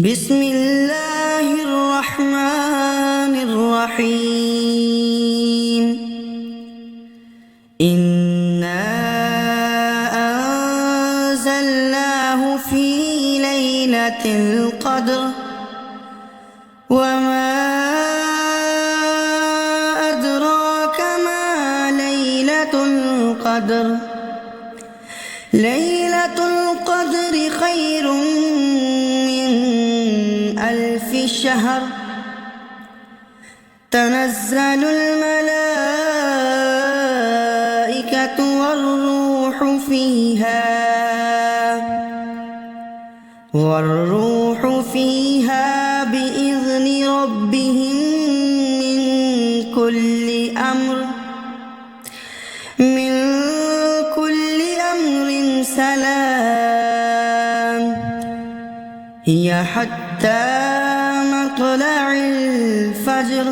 بسم الله الرحمن الرحيم. إنا أنزلناه في ليلة القدر وما أدراك ما ليلة القدر. ليلة القدر خير من 1000 شهر. تنزل الملائكة والروح فيها بإذن ربهم من كل أمر سلام. هي حتى مطلع الفجر.